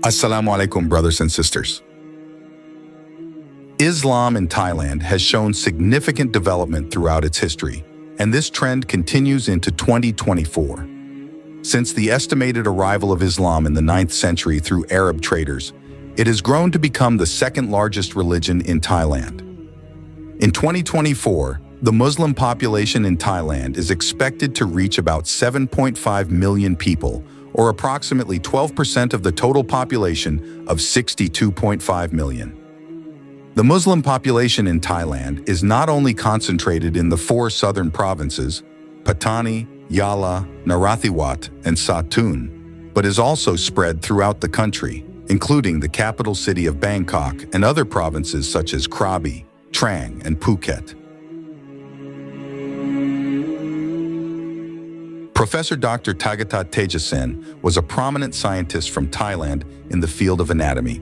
Assalamu alaikum, brothers and sisters. Islam in Thailand has shown significant development throughout its history, and this trend continues into 2024. Since the estimated arrival of Islam in the 9th century through Arab traders, it has grown to become the second largest religion in Thailand. In 2024, the Muslim population in Thailand is expected to reach about 7.5 million people, or approximately 12% of the total population of 62.5 million. The Muslim population in Thailand is not only concentrated in the 4 southern provinces, Pattani, Yala, Narathiwat, and Satun, but is also spread throughout the country, including the capital city of Bangkok and other provinces such as Krabi, Trang, and Phuket. Professor Dr. Tagatat Tejasen was a prominent scientist from Thailand in the field of anatomy.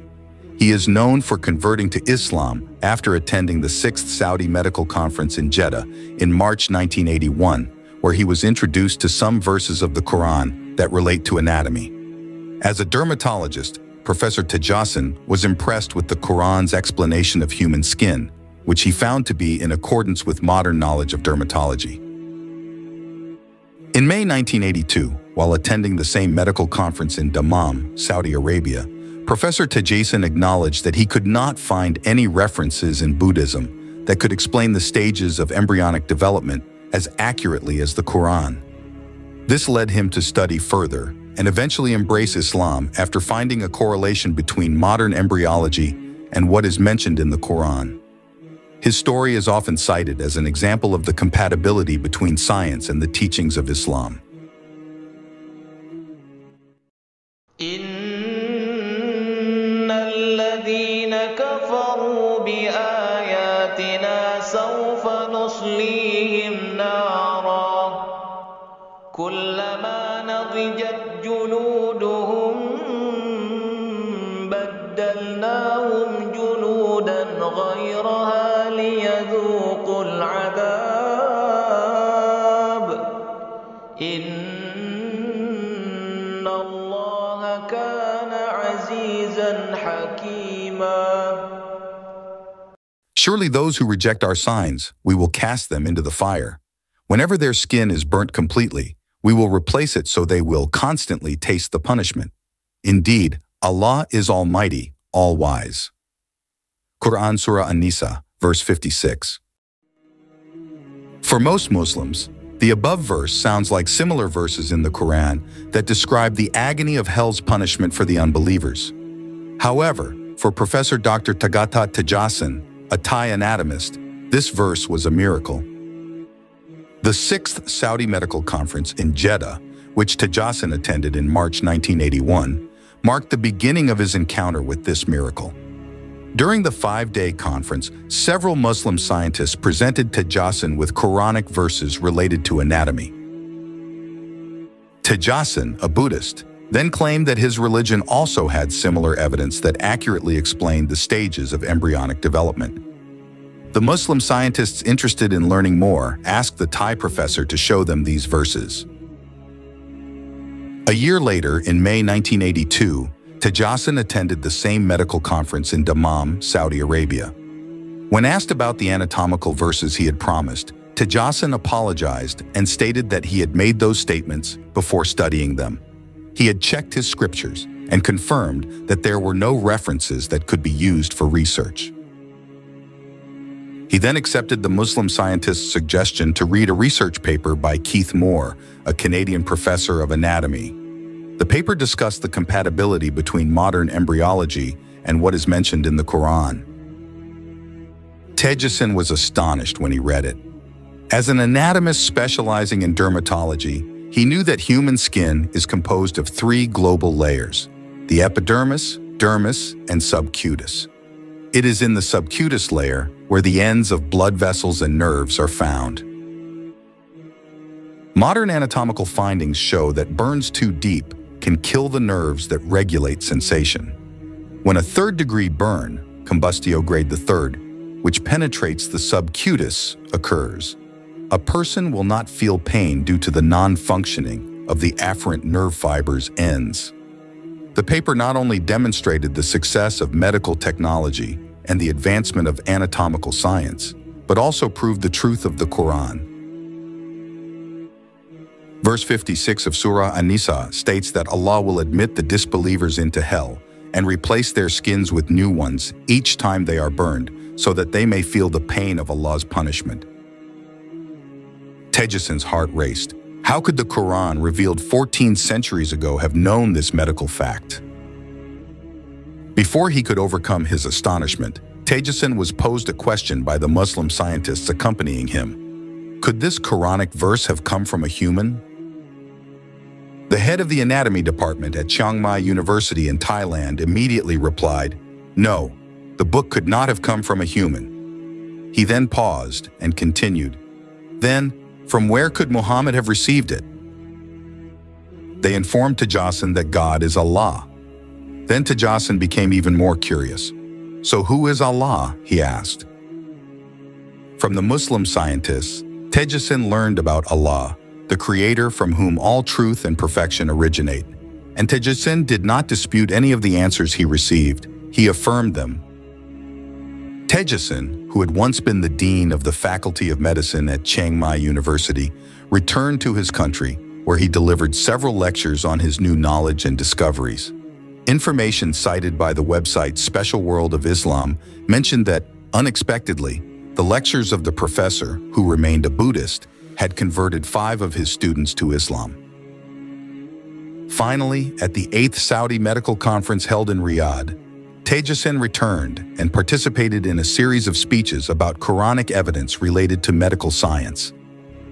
He is known for converting to Islam after attending the 6th Saudi Medical Conference in Jeddah in March 1981, where he was introduced to some verses of the Qur'an that relate to anatomy. As a dermatologist, Professor Tejasen was impressed with the Qur'an's explanation of human skin, which he found to be in accordance with modern knowledge of dermatology. In May 1982, while attending the same medical conference in Dammam, Saudi Arabia, Professor Tejasen acknowledged that he could not find any references in Buddhism that could explain the stages of embryonic development as accurately as the Qur'an. This led him to study further and eventually embrace Islam after finding a correlation between modern embryology and what is mentioned in the Qur'an. His story is often cited as an example of the compatibility between science and the teachings of Islam. الذين كفروا بآياتنا سوف نصليهم نارا كلما نضجت جلودهم بدلناهم جلودا غيرها ليذوقوا العذاب إن الله كان عزيزا حكيما. Surely those who reject our signs, we will cast them into the fire. Whenever their skin is burnt completely, we will replace it so they will constantly taste the punishment. Indeed, Allah is Almighty, All-Wise. Qur'an Surah An-Nisa, verse 56. For most Muslims, the above verse sounds like similar verses in the Qur'an that describe the agony of hell's punishment for the unbelievers. However, for Professor Dr. Tagatat Tejasen, a Thai anatomist, this verse was a miracle. The 6th Saudi Medical Conference in Jeddah, which Tejasen attended in March 1981, marked the beginning of his encounter with this miracle. During the 5-day conference, several Muslim scientists presented Tejasen with Quranic verses related to anatomy. Tejasen, a Buddhist, then claimed that his religion also had similar evidence that accurately explained the stages of embryonic development. The Muslim scientists interested in learning more asked the Thai professor to show them these verses. A year later, in May 1982, Tejasen attended the same medical conference in Dammam, Saudi Arabia. When asked about the anatomical verses he had promised, Tejasen apologized and stated that he had made those statements before studying them. He had checked his scriptures and confirmed that there were no references that could be used for research. He then accepted the Muslim scientist's suggestion to read a research paper by Keith Moore, a Canadian professor of anatomy. The paper discussed the compatibility between modern embryology and what is mentioned in the Qur'an. Tejasen was astonished when he read it. As an anatomist specializing in dermatology, he knew that human skin is composed of 3 global layers: the epidermis, dermis, and subcutis. It is in the subcutis layer where the ends of blood vessels and nerves are found. Modern anatomical findings show that burns too deep can kill the nerves that regulate sensation. When a 3rd-degree burn, combustio grade III, which penetrates the subcutis, occurs, a person will not feel pain due to the non-functioning of the afferent nerve fibers' ends. The paper not only demonstrated the success of medical technology and the advancement of anatomical science, but also proved the truth of the Qur'an. Verse 56 of Surah An-Nisa states that Allah will admit the disbelievers into hell and replace their skins with new ones each time they are burned, so that they may feel the pain of Allah's punishment. Tejasen's heart raced. How could the Qur'an, revealed 14 centuries ago, have known this medical fact? Before he could overcome his astonishment, Tejasen was posed a question by the Muslim scientists accompanying him. Could this Quranic verse have come from a human? The head of the anatomy department at Chiang Mai University in Thailand immediately replied, "No, the book could not have come from a human." He then paused and continued, "Then, from where could Muhammad have received it?" They informed Tejasen that God is Allah. Then Tejasen became even more curious. "So who is Allah?" he asked. From the Muslim scientists, Tejasen learned about Allah, the Creator from whom all truth and perfection originate. And Tejasen did not dispute any of the answers he received. He affirmed them. Tejasen, who had once been the dean of the Faculty of Medicine at Chiang Mai University, returned to his country, where he delivered several lectures on his new knowledge and discoveries. Information cited by the website Special World of Islam mentioned that, unexpectedly, the lectures of the professor, who remained a Buddhist, had converted 5 of his students to Islam. Finally, at the 8th Saudi Medical Conference held in Riyadh, Tejasen returned and participated in a series of speeches about Quranic evidence related to medical science.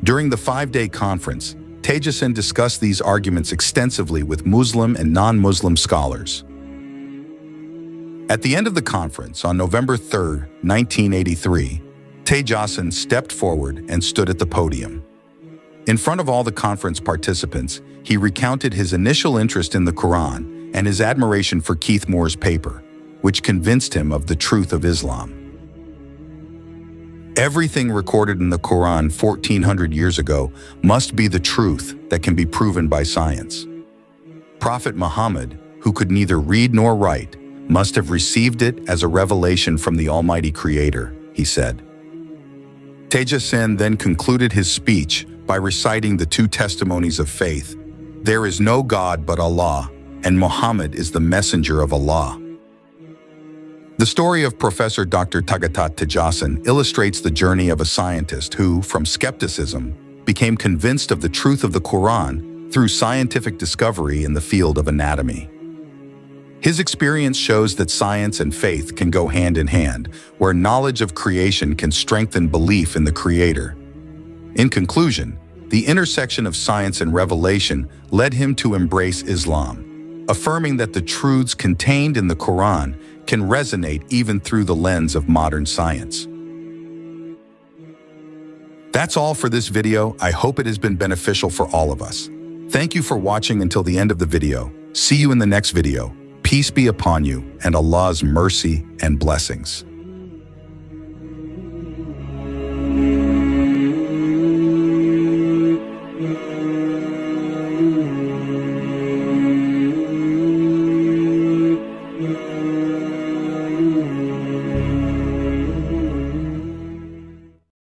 During the 5-day conference, Tejasen discussed these arguments extensively with Muslim and non-Muslim scholars. At the end of the conference, on November 3, 1983, Tejasen stepped forward and stood at the podium. In front of all the conference participants, he recounted his initial interest in the Quran and his admiration for Keith Moore's paper, which convinced him of the truth of Islam. Everything recorded in the Quran 1400 years ago must be the truth that can be proven by science. Prophet Muhammad, who could neither read nor write, must have received it as a revelation from the Almighty Creator, he said. Tejasen then concluded his speech by reciting the 2 testimonies of faith. There is no God but Allah, and Muhammad is the messenger of Allah. The story of Professor Dr. Tagatat Tejasen illustrates the journey of a scientist who, from skepticism, became convinced of the truth of the Quran through scientific discovery in the field of anatomy. His experience shows that science and faith can go hand in hand, where knowledge of creation can strengthen belief in the Creator. In conclusion, the intersection of science and revelation led him to embrace Islam, affirming that the truths contained in the Quran can resonate even through the lens of modern science. That's all for this video. I hope it has been beneficial for all of us. Thank you for watching until the end of the video. See you in the next video. Peace be upon you and Allah's mercy and blessings.